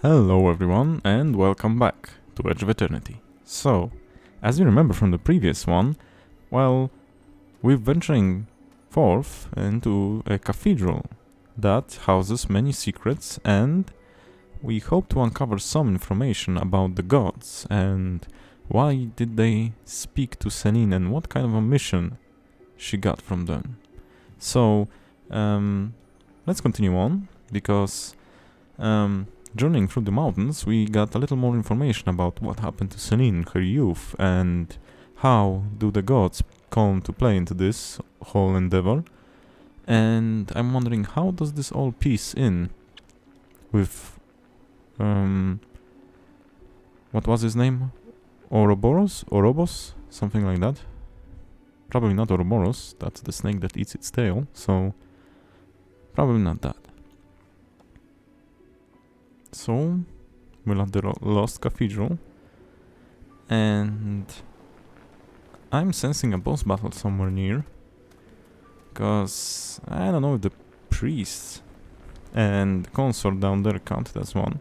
Hello everyone and welcome back to Edge of Eternity. So, as you remember from the previous one, well, we're venturing forth into a cathedral that houses many secrets, and we hope to uncover some information about the gods and why did they speak to Selene and what kind of a mission she got from them. So, let's continue on, because journeying through the mountains, we got a little more information about what happened to Selene in her youth and how do the gods come to play into this whole endeavor. And I'm wondering, how does this all piece in with what was his name? Orobos? Something like that. Probably not Ouroboros, that's the snake that eats its tail, so probably not that. So, we're at the Lost Cathedral, and I'm sensing a boss battle somewhere near, because I don't know if the priest and the consort down there counted as one.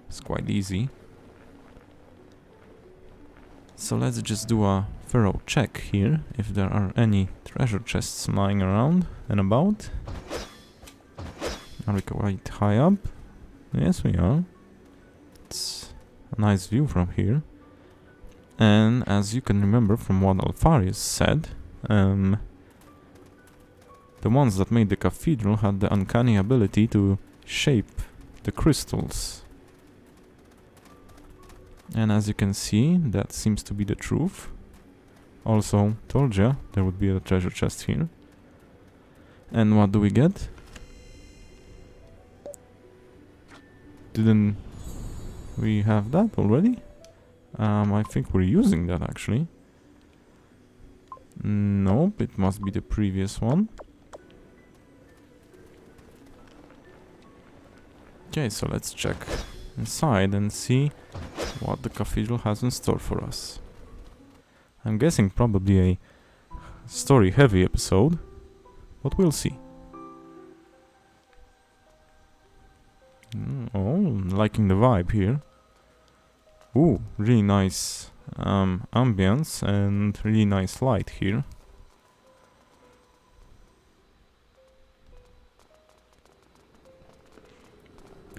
It's quite easy. So let's just do a thorough check here, if there are any treasure chests lying around and about. Are we quite high up? Yes, we are. It's a nice view from here. And as you can remember from what Alpharius said, the ones that made the cathedral had the uncanny ability to shape the crystals. And as you can see, that seems to be the truth. Also, told ya there would be a treasure chest here. And what do we get? Didn't we have that already? I think we're using that actually. Nope, it must be the previous one. Okay, so let's check inside and see what the cathedral has in store for us. I'm guessing probably a story-heavy episode, but we'll see. Oh, liking the vibe here. Ooh, really nice ambience and really nice light here.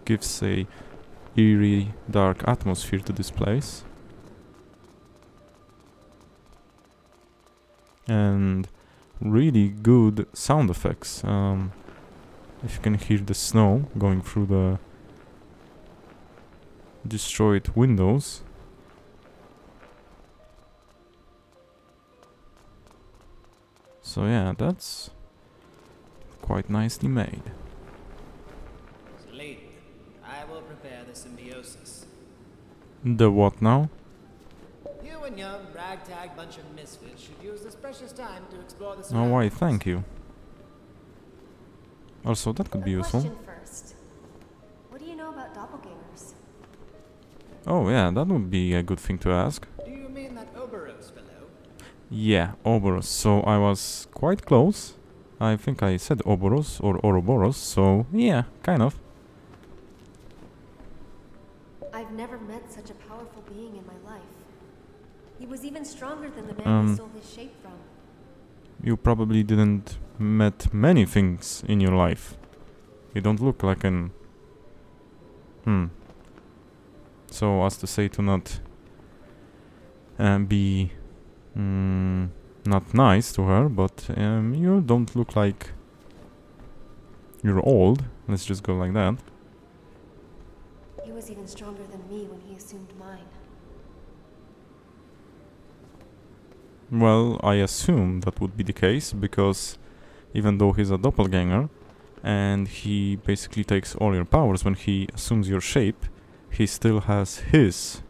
Gives a eerie, dark atmosphere to this place. And really good sound effects. If you can hear the snow going through the destroyed windows. So yeah, that's quite nicely made. Selene, I will prepare the symbiosis. The what now? You and your ragtag bunch of misfits should use this precious time to explore the Oh, surroundings. why, thank you. Also, that could be useful. Question first. What do you know about doppelgangers? Oh yeah, that would be a good thing to ask. Do you mean that Oberos fellow? Yeah, Ouroboros. So I was quite close. I think I said Ouroboros or Ouroboros, so yeah, kind of. I've never met such a powerful being in my life. He was even stronger than the man he stole his shape from. You probably didn't met many things in your life. You don't look like an... So as to say, to not be not nice to her, but you don't look like you're old. Let's just go like that. He was even stronger than me when he assumed mine. Well, I assume that would be the case, because even though he's a doppelganger and he basically takes all your powers when he assumes your shape, he still has his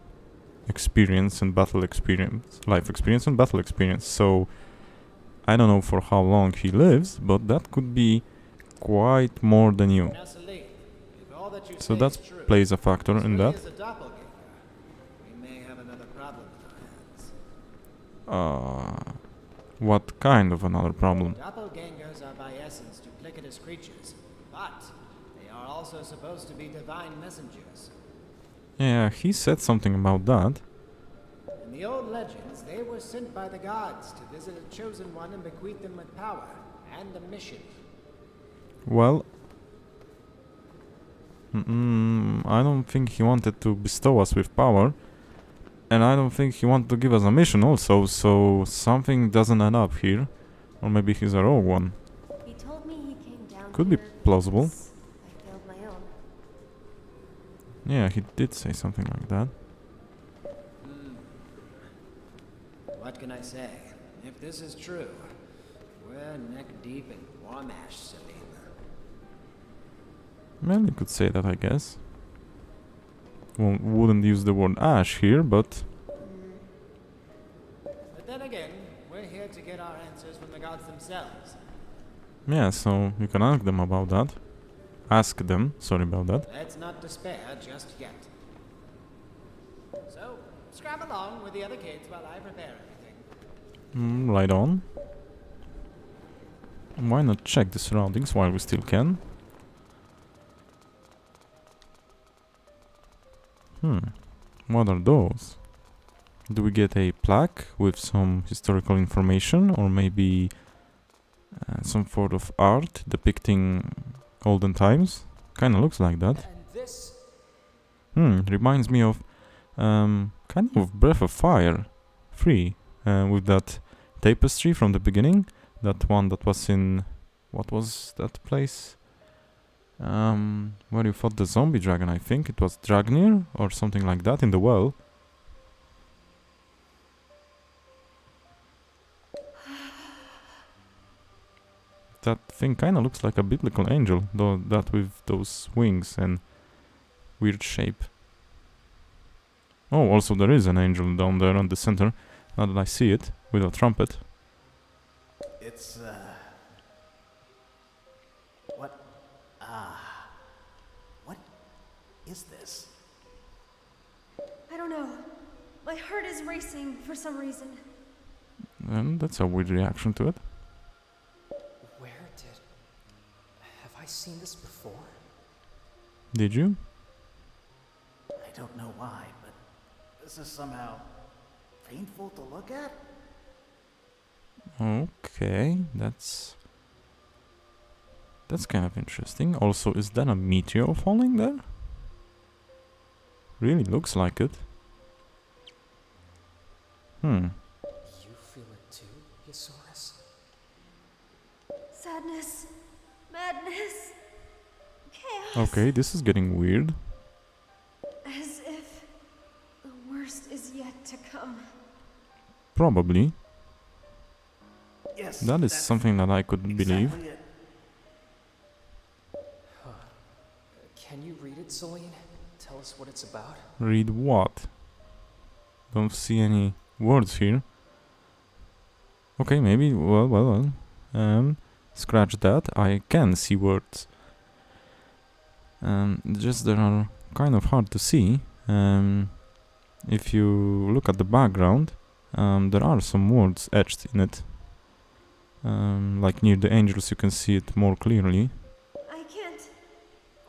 experience and battle experience, life experience and battle experience. So I don't know for how long he lives, but that could be quite more than you. Now, Selene, if all that you So say that is true, plays a factor in that. Is a doppelganger, we may have another problem on our hands. What kind of another problem? Doppelgangers are by essence duplicitous creatures, but they are also supposed to be divine messengers. Yeah, he said something about that. In the old legends, they were sent by the gods to visit a chosen one and bequeath them with power and a mission. Well, I don't think he wanted to bestow us with power. And I don't think he wanted to give us a mission also, so something doesn't add up here. Or maybe he's a rogue one. He told me he came down Could be here plausible. because I failed my own. Yeah, he did say something like that. What can I say? If this is true, we're neck deep in Warmash, Celine. Well, you could say that, I guess. Wouldn't use the word ash here, but... But then again, we're here to get our answers from the gods themselves. Yeah, so you can ask them about that. Ask them, sorry about that. Let's not despair just yet. So, scrap along with the other kids while I prepare everything. Right on. Why not check the surroundings while we still can? What are those? Do we get a plaque with some historical information, or maybe some sort of art depicting olden times? Kinda looks like that. And this... Reminds me of kind of Breath of Fire 3, with that tapestry from the beginning. That one that was in... what was that place? Where you fought the zombie dragon, I think. It was Dragnir or something like that in the well. That thing kinda looks like a biblical angel, though that with those wings and weird shape. Oh, also there is an angel down there on the center, now that I see it, with a trumpet. It's, What is this? I don't know. My heart is racing for some reason. And that's a weird reaction to it. Have I seen this before? Did you? I don't know why, but this is somehow painful to look at. Okay, that's kind of interesting. Also, is that a meteor falling there? Really looks like it. You feel it too, Yosaurus? Sadness, madness, chaos. Okay, this is getting weird. As if the worst is yet to come. Probably. Yes, That is that's something that I could believe. exactly it. Can you read it, Celine? Tell us what it's about? Read what? Don't see any words here. Okay, maybe, well. Scratch that. I can see words. Just they are kind of hard to see. If you look at the background, there are some words etched in it. Like near the angels you can see it more clearly. I can't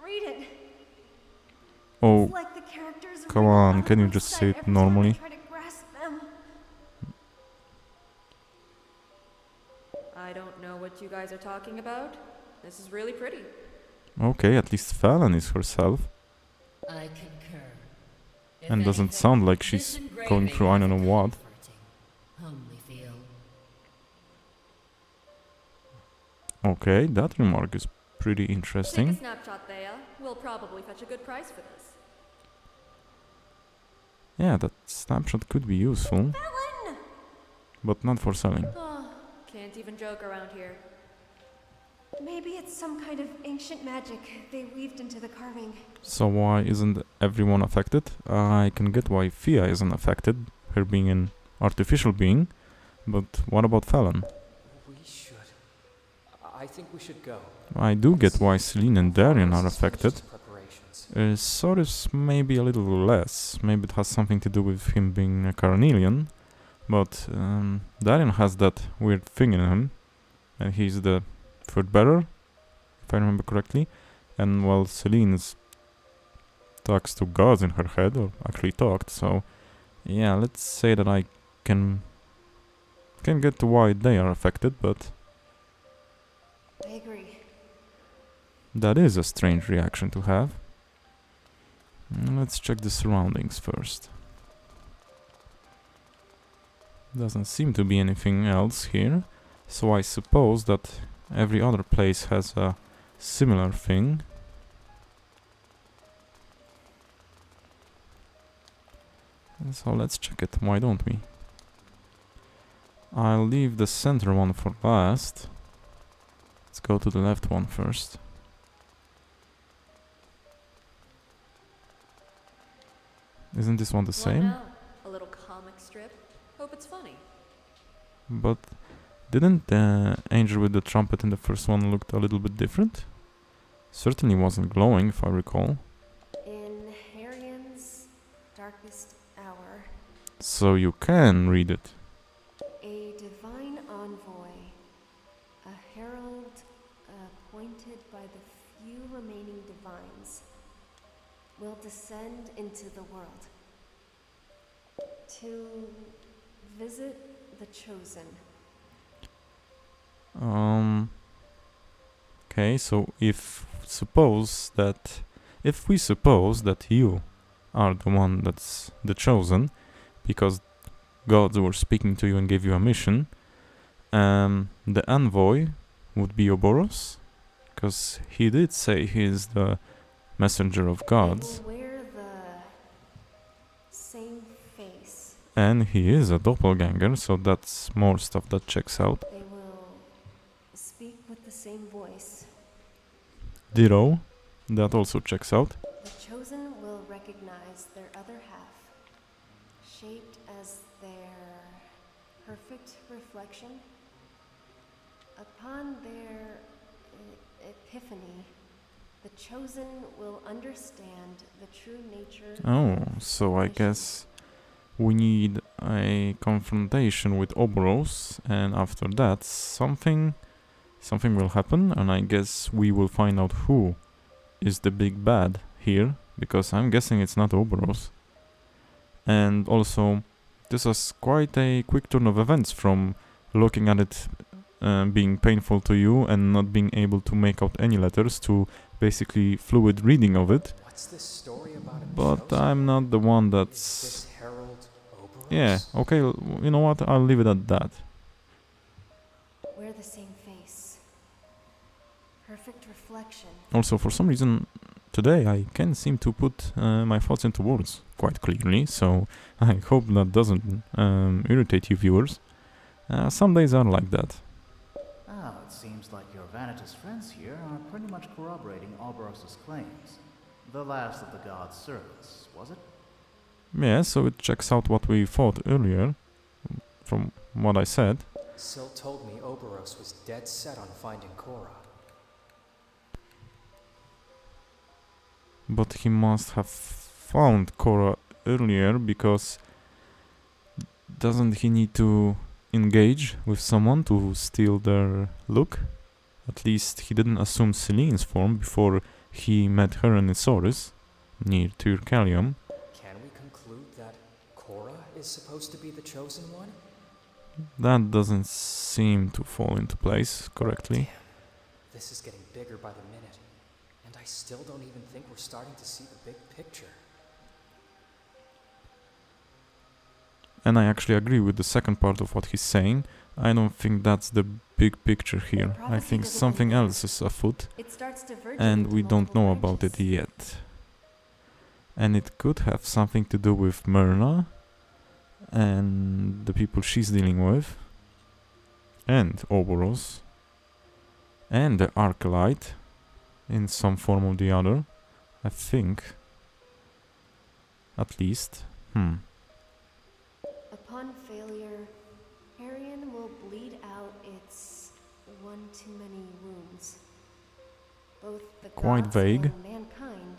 read it. Oh, It's like the characters come rip on, out of can you my just sight say it every time I normally? try to grasp them. I don't know what you guys are talking about. This is really pretty. Okay, at least Fallon is herself. I concur. If And doesn't anything, sound like this she's engraving going through I don't has a know what. comforting, homely feel. Okay, that remark is pretty Take interesting. a snapshot, Thea. We'll probably fetch a good price for this. Yeah, that snapshot could be useful, Ellen! but not for selling. Oh, can't even joke around here. Maybe it's some kind of ancient magic they weaved into the carving. So why isn't everyone affected? I can get why Fia isn't affected, her being an artificial being, but what about Fallon? We should. I think we should go. I do get why Celine and Darian are affected. Preparations. Soris maybe a little less. Maybe it has something to do with him being a Carnelian. But Darian has that weird thing in him. And he's the food bearer, if I remember correctly. And while Celine's talks to gods in her head, or actually talked, so yeah, let's say that I can get to why they are affected, but I agree. that is a strange reaction to have. Let's check the surroundings first. Doesn't seem to be anything else here, so I suppose that every other place has a similar thing. So let's check it, why don't we? I'll leave the center one for last. Let's go to the left one first. Isn't this one the What same? now? A little comic strip? Hope it's funny. But didn't the angel with the trumpet in the first one look a little bit different? Certainly wasn't glowing, if I recall. In Harian's darkest hour, So you can read it. a divine envoy, a herald appointed by the few remaining divines, will descend into the world to visit the chosen. Okay, so if we suppose that you are the one that's the chosen, because gods were speaking to you and gave you a mission, the envoy would be Oboros, because he did say he's the messenger of gods, They will wear the same face. and he is a doppelganger, so that's more stuff that checks out. They will speak with the same voice. Ditto, that also checks out. The chosen will recognize their other half, shaped as their perfect reflection. Upon their epiphany, the chosen will understand the true nature. Oh, so I guess we need a confrontation with Oboros, and after that something will happen, and I guess we will find out who is the big bad here, because I'm guessing it's not Oboros. And also, this was quite a quick turn of events from looking at it being painful to you and not being able to make out any letters to basically fluid reading of it. What's this story about a But chosen? I'm not the one Is that's... this Herald Oberos? Yeah, okay, you know what, I'll leave it at that. Wear the same face. Perfect reflection. Also, for some reason, today I can't seem to put my thoughts into words quite clearly, so I hope that doesn't irritate you viewers. Some days are like that. Oh, it seems like your Vanitas friends here are pretty much corroborating Oberos's claims. The last of the god's servants, was it? Yeah, so it checks out what we thought earlier, from what I said. Sil told me Oberos was dead set on finding Korra. But he must have found Korra earlier, because doesn't he need to engage with someone to steal their look? At least he didn't assume Celine's form before he met her in Isaurus, near Tyrkalium. Can we conclude that Korra is supposed to be the chosen one? That doesn't seem to fall into place correctly. Damn, this is getting bigger by the minute, and I still don't even think we're starting to see the big picture. And I actually agree with the second part of what he's saying. I don't think that's the big picture here. I Prophecy think doesn't something end there. else is afoot, It starts diverging and into we don't multiple know about it branches. yet. And it could have something to do with Myrna and the people she's dealing with, and Oboros, and the Archelite in some form or the other, I think. At least. Upon failure, Harian will bleed out its one too many wounds. Both the Quite gods vague. and mankind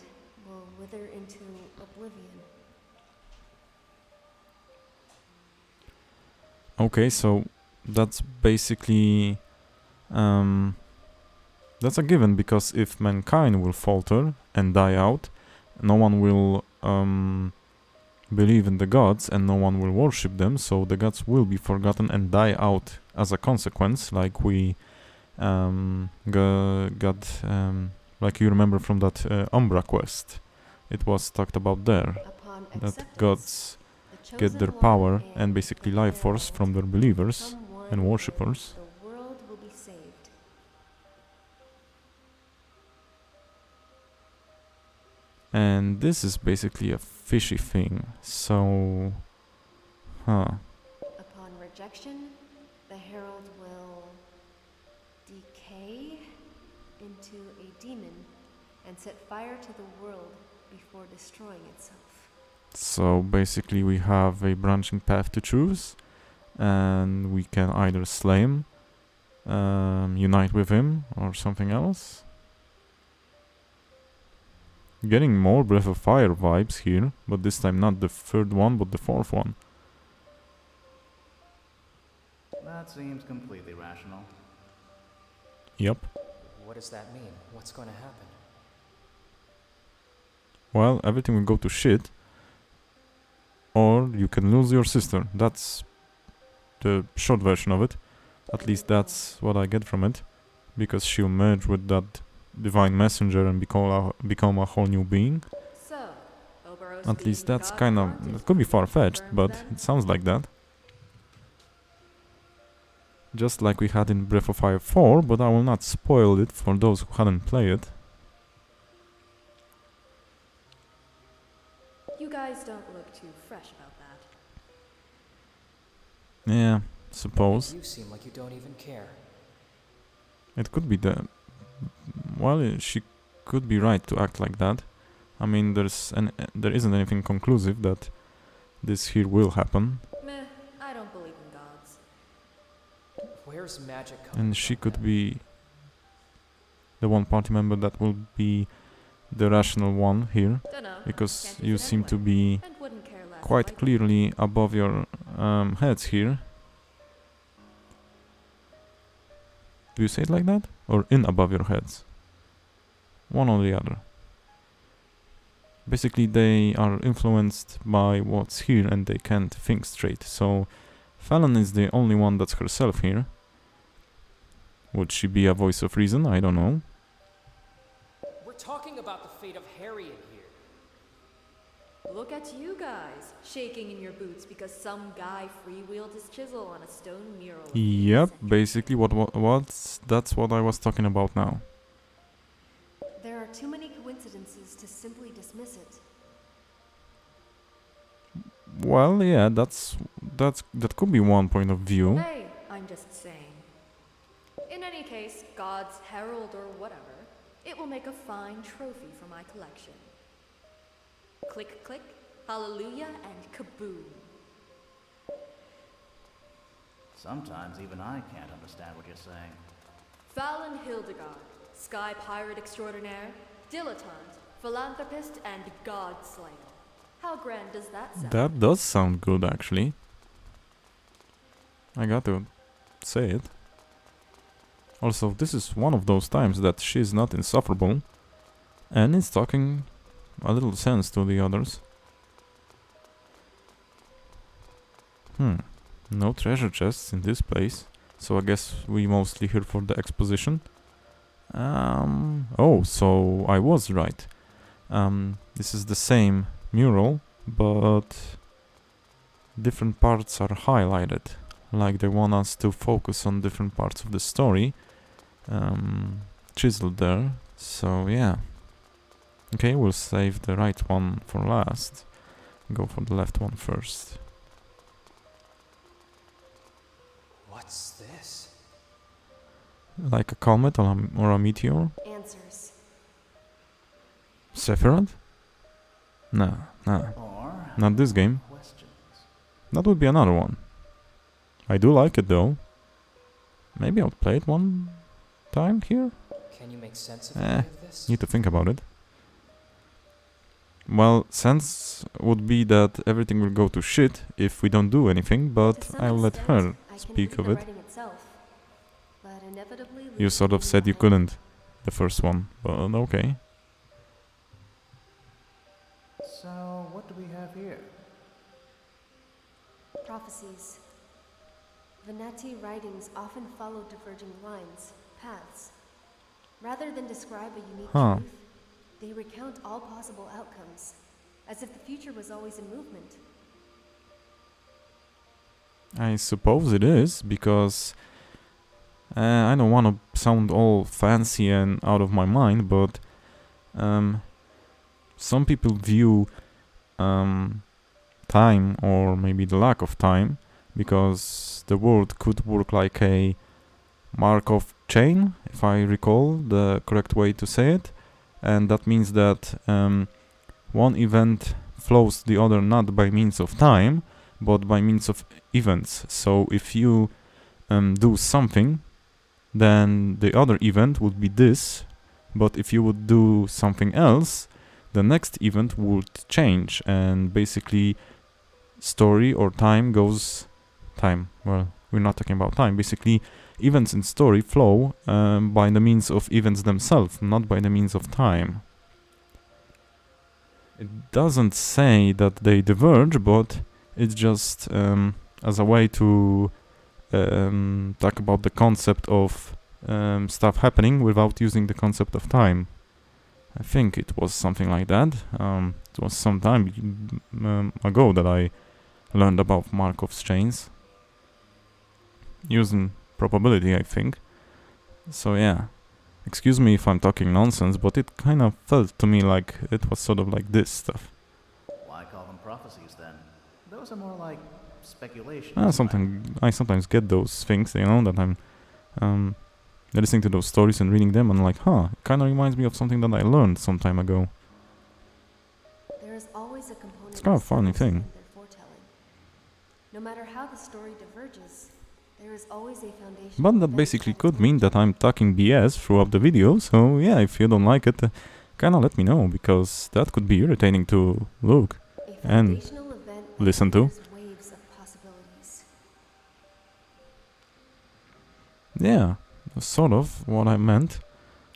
will wither into oblivion. Okay, so that's basically that's a given, because if mankind will falter and die out, no one will believe in the gods and no one will worship them, so the gods will be forgotten and die out as a consequence, like we got like you remember from that Umbra quest. It was talked about there, Upon that acceptance, gods the get their chosen power one and basically life force from their believers someone and worshippers. The world will be saved. And this is basically a fishy thing, so... Huh. Upon rejection, the herald will decay into a demon and set fire to the world before destroying itself. So basically we have a branching path to choose, and we can either slay him, unite with him, or something else. Getting more Breath of Fire vibes here, but this time not the third one, but the fourth one. That seems completely rational. Yep. What does that mean? What's going to happen? Well, everything will go to shit, or you can lose your sister. That's the short version of it. At least that's what I get from it, because she'll merge with that divine messenger and become a whole new being. So, Oberos At least being that's God kind of, wanted, it could be far-fetched, confirmed but then? it sounds like that. Just like we had in Breath of Fire 4, but I will not spoil it for those who hadn't played it. You guys don't look too fresh about that. Yeah, suppose. You seem like you don't even care. It could be the... Well, she could be right to act like that. I mean, there isn't anything conclusive that this here will happen. Meh, I don't believe in gods. Where's magic coming And she from could then? be the one party member that will be the rational one here. Dunno. Because Can't you use it seem to anyway, be and wouldn't care less quite if I clearly above your heads here. Do you say it like that? Or in above your heads? One or the other. Basically they are influenced by what's here and they can't think straight. So Fallon is the only one that's herself here. Would she be a voice of reason? I don't know. We're talking about the fate of Harriet here. Look at you guys, shaking in your boots because some guy freewheeled his chisel on a stone mural. of Yep, innocent- basically that's what I was talking about now. There are too many coincidences to simply dismiss it. Well, yeah, that could be one point of view. Hey, I'm just saying. In any case, God's herald or whatever, it will make a fine trophy for my collection. Click, click, hallelujah, and kaboom. Sometimes even I can't understand what you're saying. Fallon Hildegard, sky pirate extraordinaire, dilettante, philanthropist, and god slayer. How grand does that sound? That does sound good, actually. I got to say it. Also, this is one of those times that she's not insufferable, and it's talking a little sense to the others. No treasure chests in this place, so I guess we mostly here for the exposition. Oh, so I was right. This is the same mural, but different parts are highlighted. Like they want us to focus on different parts of the story. Chiseled there, so yeah. Okay, we'll save the right one for last. Go for the left one first. What's this? Like a comet or a meteor? Answers. Sephiroth? Nah, Or not this game. questions. That would be another one. I do like it though. Maybe I'll play it one time here? Can you make sense of Eh, any of this? Need to think about it. Well, sense would be that everything will go to shit if we don't do anything, but To some I'll let extent, her I can speak read of the it. writing itself, but inevitably You leads sort of me said you behind. couldn't, the first one, but okay. what do we have here? Prophecies. Veneti writings often follow diverging lines, paths. Rather than describe a unique Huh. truth, they recount all possible outcomes, as if the future was always in movement. I suppose it is, because I don't want to sound all fancy and out of my mind, but some people view time, or maybe the lack of time, because the world could work like a Markov chain, if I recall the correct way to say it, and that means that one event flows to the other not by means of time, but by means of events. So if you do something, then the other event would be this, but if you would do something else, the next event would change, and basically story or time goes... well, we're not talking about time. Basically, events in story flow by the means of events themselves, not by the means of time. It doesn't say that they diverge, but it's just as a way to talk about the concept of stuff happening without using the concept of time. I think it was something like that. It was some time ago that I learned about Markov's chains. Using probability, I think. So yeah. Excuse me if I'm talking nonsense, but it kind of felt to me like it was sort of like this stuff. Why call them prophecies then? Those are more like speculations. I sometimes get those things, you know, that I'm listening to those stories and reading them, and like, it kind of reminds me of something that I learned some time ago. There is always a component It's kind of a funny certainty thing. in their foretelling. No matter how the story diverges, there is always a foundation. But that basically could mean that I'm talking BS throughout the video, so yeah, if you don't like it, kinda let me know, because that could be irritating to look and listen to. Waves of possibilities. Yeah, sort of what I meant.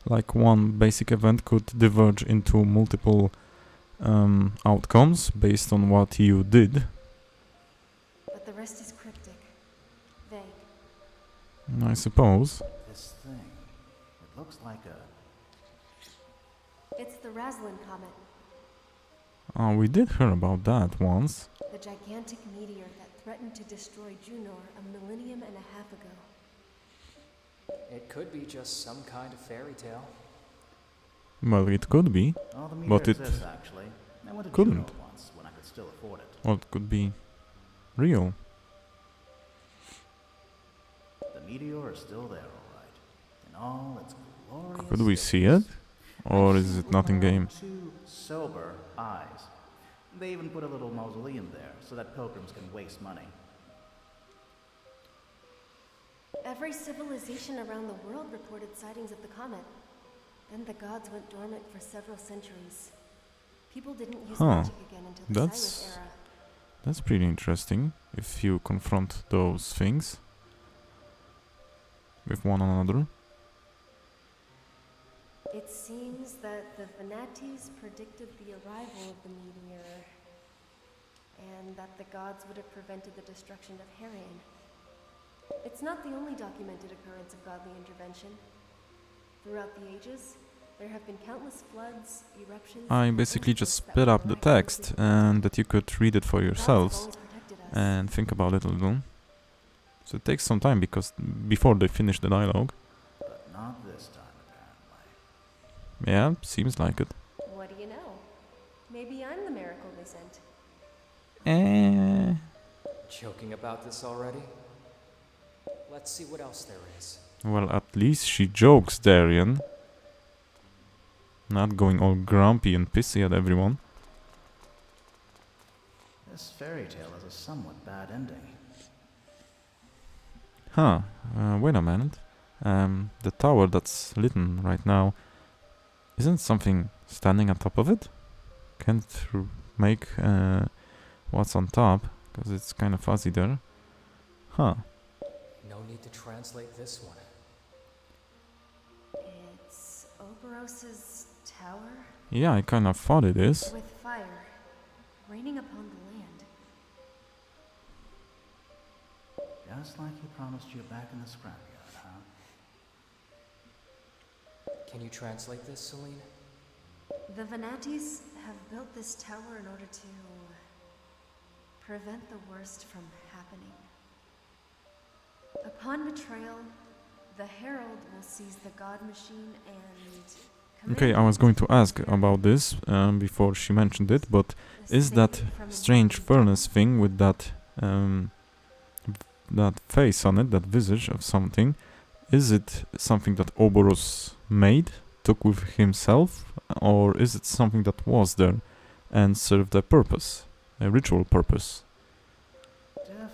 Like one basic event could diverge into multiple outcomes based on what you did. But the rest is cryptic, vague. I suppose. This thing, it looks like a... It's the Raslin comet, We did hear about that once. the gigantic meteor that threatened to destroy Junor a millennium and a half ago. It could be just some kind of fairy tale. Well, it could be, Oh, the but meteor it exists, actually. I went to couldn't. Juneau once when I could still afford it. or it could be real. The meteor is still there, all right. In all its glorious... Could we see it? Or is it not in game? Two sober eyes. They even put a little mausoleum there so that pilgrims can waste money. Every civilization around the world reported sightings of the comet. Then the gods went dormant for several centuries. People didn't use magic again until the That's- Cyrus era. That's pretty interesting, if you confront those things with one another. It seems that the Venatis predicted the arrival of the meteor, and that the gods would have prevented the destruction of Harian. It's not the only documented occurrence of godly intervention. Throughout the ages, there have been countless floods, eruptions... I basically just spit up the text and that you could read it for yourselves and think about it a little. So it takes some time because before they finish the dialogue. But not this time, apparently. Yeah, seems like it. What do you know? Maybe I'm the miracle they sent. Joking about this already? Let's see what else there is. Well, at least she jokes, Darian. Not going all grumpy and pissy at everyone. This fairy tale has a somewhat bad ending. Wait a minute. The tower that's lit right now, isn't something standing on top of it? Can't make what's on top, because it's kind of fuzzy there. No need to translate this one. It's Oberos's tower Yeah, I kind of thought it is. with fire. raining upon the land. Just like he promised you back in the scrapyard, huh? Can you translate this, Celine? The Venatis have built this tower in order to prevent the worst from happening. Upon betrayal, the Herald will seize the God Machine and... Okay, I was going to ask about this before she mentioned it, but is that strange furnace thing with that that face on it, that visage of something, is it something that Oboros made, took with himself, or is it something that was there and served a purpose, a ritual purpose?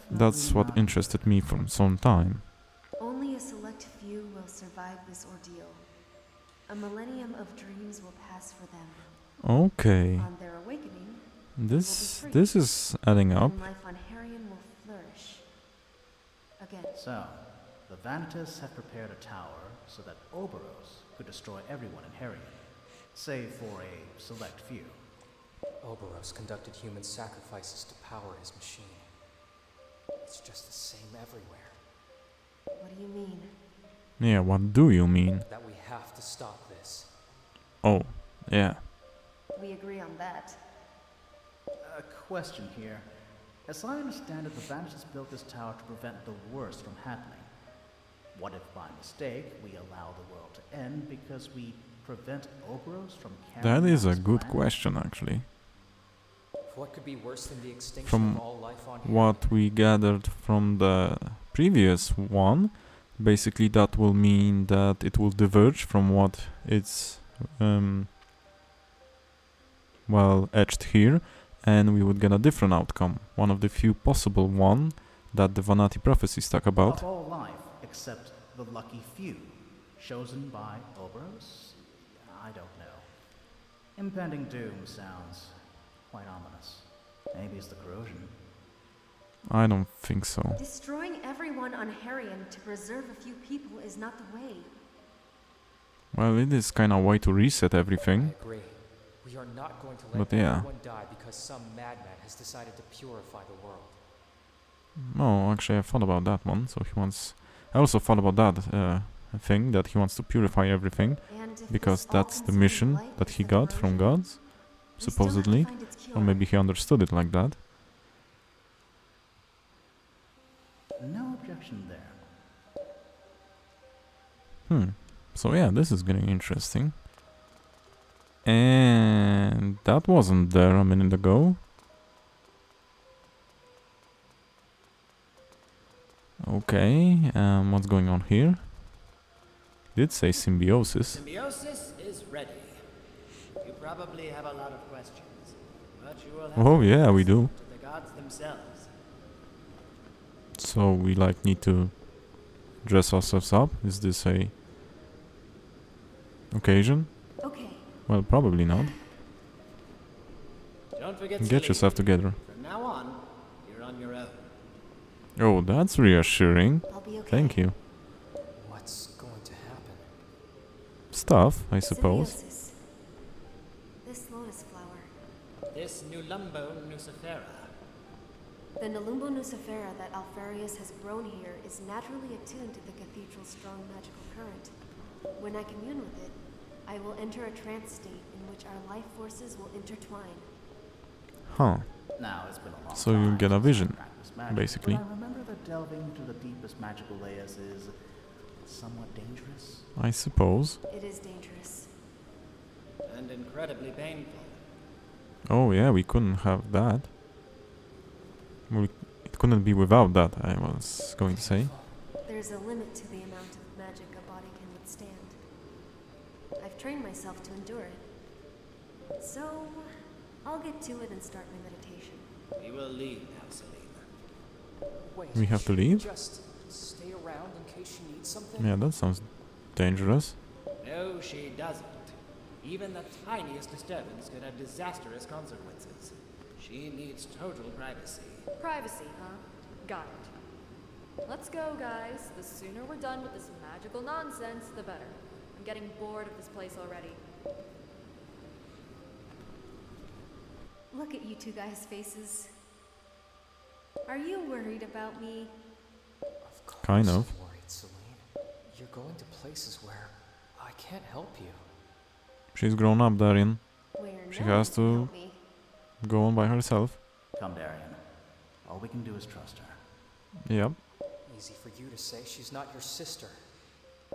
That's what interested me for some time. Only a select few will survive this ordeal. A millennium of dreams will pass for them. Okay, On their awakening, this is adding up. and life on Harian will flourish. Again. So, the Vanitas have prepared a tower so that Oboros could destroy everyone in Harian, save for a select few. Oboros conducted human sacrifices to power his machine. It's just the same everywhere. What do you mean? Yeah, what do you mean? That we have to stop this. Oh, yeah. We agree on that. A question here. As I understand it, the Vanitas built this tower to prevent the worst from happening. What if by mistake we allow the world to end because we prevent Oboros from carrying That is out a his good plan? question, actually. What could be worse than the extinction From of all life on Harian? what we gathered from the previous one, basically that will mean that it will diverge from what it's well etched here, and we would get a different outcome, one of the few possible one that the Vanati prophecies talk about. Of all life, except the lucky few, chosen by Oboros? I don't know. Impending doom sounds quite ominous. Maybe it's the corrosion. I don't think so. Destroying everyone on Harian to preserve a few people is not the way. Well, it is kind of a way to reset everything. I agree. We are not going to let But yeah. everyone die because some madman has decided to purify the world. No, actually I thought about that one, so he wants... I also thought about that thing, that he wants to purify everything, And if because this that's the all-consuming mission light that is he the got from corrosion, gods, we still have to supposedly, find its cure. or maybe he understood it like that. No objection there. So yeah, this is getting interesting. And that wasn't there a minute ago. Okay, what's going on here? Did say symbiosis. Symbiosis is ready. You probably have a lot of questions, but you will have Oh to yeah, we listen do. to the gods themselves. So we like need to dress ourselves up? Is this a occasion? Okay. Well, probably not. Don't forget Get Celine. yourself together. From now on, you're on your own. Oh, that's reassuring. I'll be okay. Thank you. What's going to happen? Stuff, I suppose. Symbiosis. This lotus flower. This Nulumbo Nucifera. The Nulumbo Nucifera that Alfarius has grown here is naturally attuned to the cathedral's strong magical current. When I commune with it, I will enter a trance state in which our life forces will intertwine. Huh. Now, it's been a long So time you get a since I vision, practiced magic, basically. But I remember that delving into the deepest magical layers is somewhat dangerous. I suppose. It is dangerous. And incredibly painful. Oh yeah, we couldn't have that. It couldn't be without that, I was going to say. There's a limit to the amount of magic a body can withstand. I've trained myself to endure it. So, I'll get to it and start my meditation. We will leave now, Celine. Wait, We have to should we leave? just stay around in case she needs something? Yeah, that sounds dangerous. No, she doesn't. Even the tiniest disturbance could have disastrous consequences. She needs total privacy. Privacy, huh? Got it. Let's go, guys. The sooner we're done with this magical nonsense, the better. I'm getting bored of this place already. Look at you two guys' faces. Are you worried about me? Of course Kind of. I'm worried, Celine. You're going to places where I can't help you. She's grown up, Darian. Where She no has one can to help me. go on by herself. Come, Darian. All we can do is trust her. Yep. Easy for you to say she's not your sister.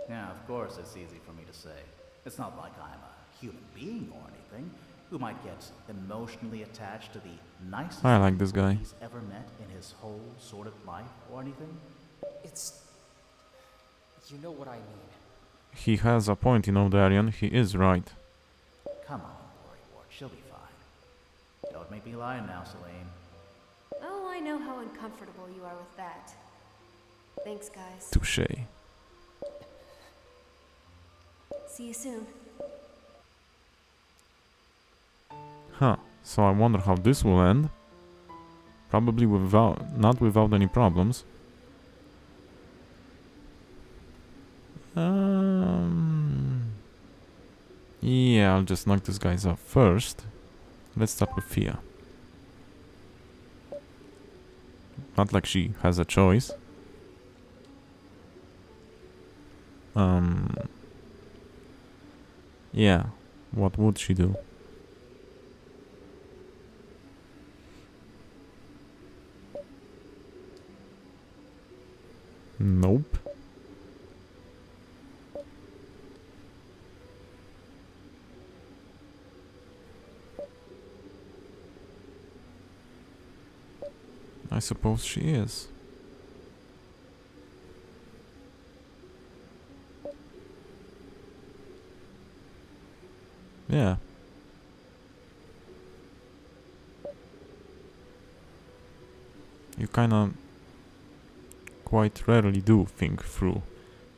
Yeah, of course it's easy for me to say. It's not like I'm a human being or anything who might get emotionally attached to the nicest I like this people guy. he's ever met in his whole sordid life or anything. It's... You know what I mean. He has a point, you know, Darian. He is right. Come on, Worrywart, she'll be fine. Don't make me lie now, Celine. Oh, I know how uncomfortable you are with that. Thanks, guys. Touche. See you soon. Huh. So I wonder how this will end. Probably not without any problems. Yeah, I'll just knock these guys off first. Let's start with Fia. Not like she has a choice. Yeah, what would she do? Nope. I suppose she is. Yeah. You kinda quite rarely do think through,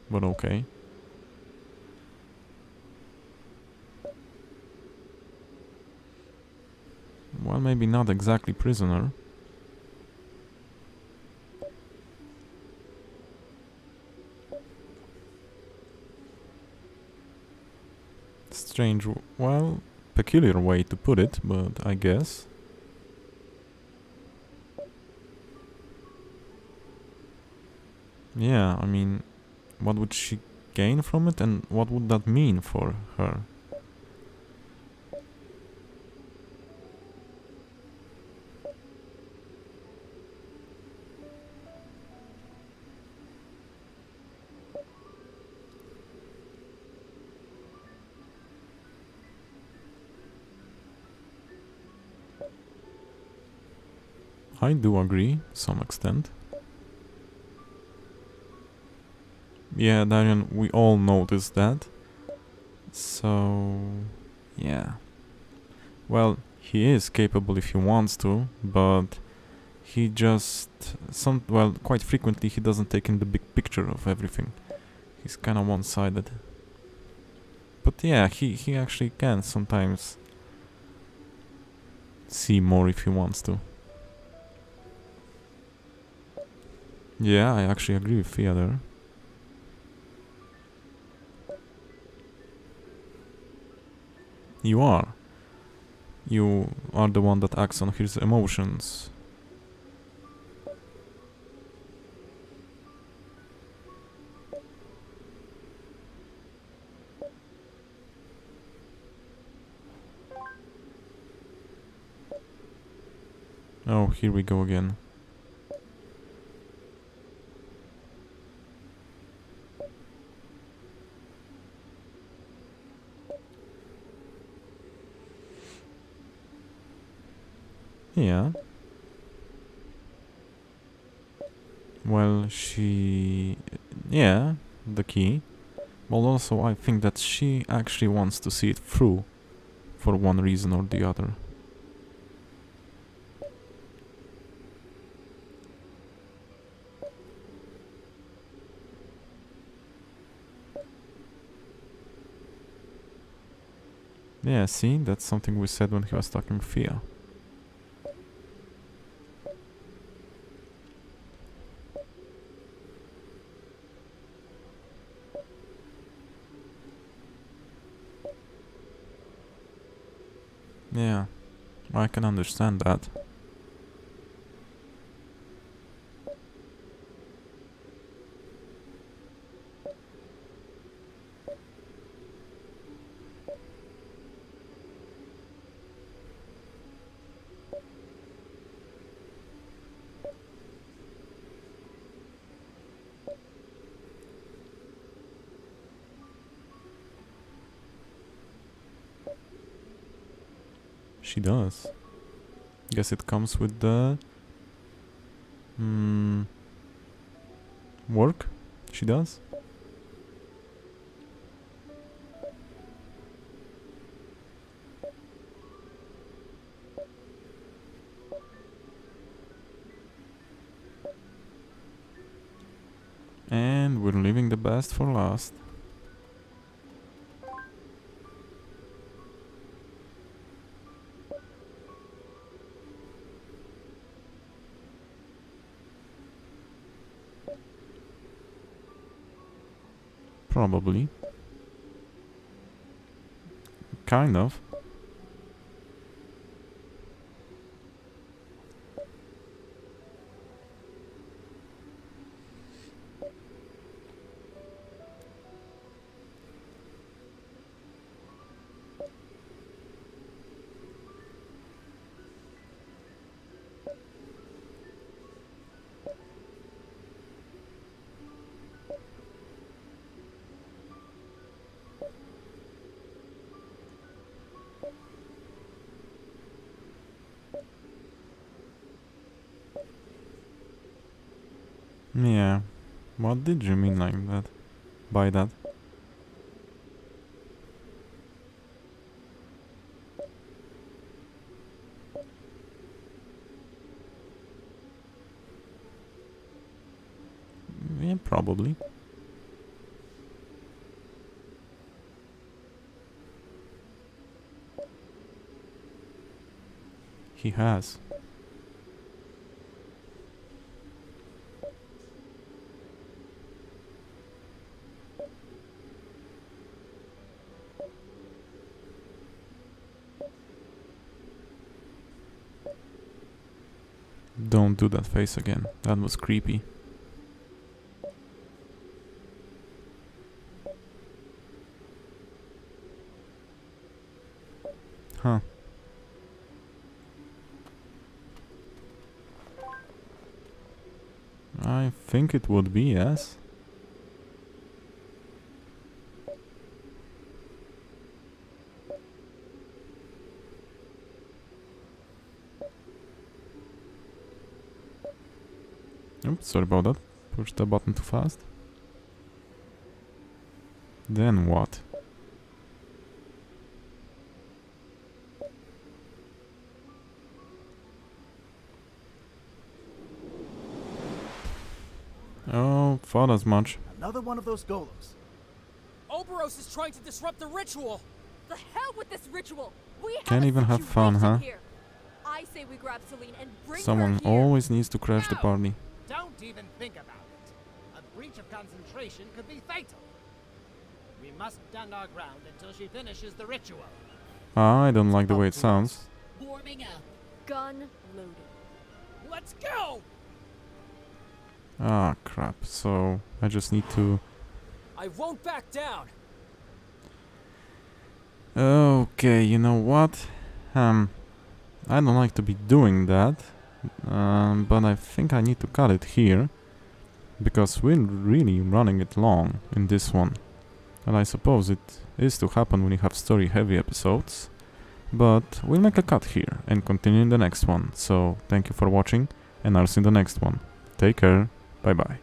but okay. Well, maybe not exactly prisoner. Strange, well, peculiar way to put it, but I guess. Yeah, I mean, what would she gain from it, and what would that mean for her? I do agree, to some extent. Yeah, Darian, we all noticed that. So... yeah. Well, he is capable if he wants to, but he just... well, quite frequently he doesn't take in the big picture of everything. He's kinda one-sided. But yeah, he actually can sometimes see more if he wants to. Yeah, I actually agree with Fia there. You are. You are the one that acts on his emotions. Oh, here we go again. Yeah. Well, she... yeah, the key. But also I think that she actually wants to see it through, for one reason or the other. Yeah, see, that's something we said when he was talking with Fia. Yeah, I can understand that. She does. Guess it comes with the work. She does. And we're leaving the best for last. Probably. Kind of. Yeah. What did you mean like that? By that? Yeah, probably. He has. Don't do that face again. That was creepy. Huh. I think it would be, yes. Oops, sorry about that. Pushed the button too fast. Then what? Oh, thought as much. Another one of those golems. Oberos is trying to disrupt the ritual. The hell with this ritual! We Can't have a even have fun, situation huh? here. I say we grab Celine and bring Someone her here. always needs to crash the No. party. Don't even think about it. A breach of concentration could be fatal. We must stand our ground until she finishes the ritual. I don't like the way it sounds. Warming up. Gun loaded. Let's go! Ah, crap. So, I just need to... I won't back down. Okay, you know what? I don't like to be doing that. But I think I need to cut it here. Because we're really running it long in this one. And I suppose it is to happen when you have story-heavy episodes. But we'll make a cut here and continue in the next one. So, thank you for watching, and I'll see you in the next one. Take care. Bye bye.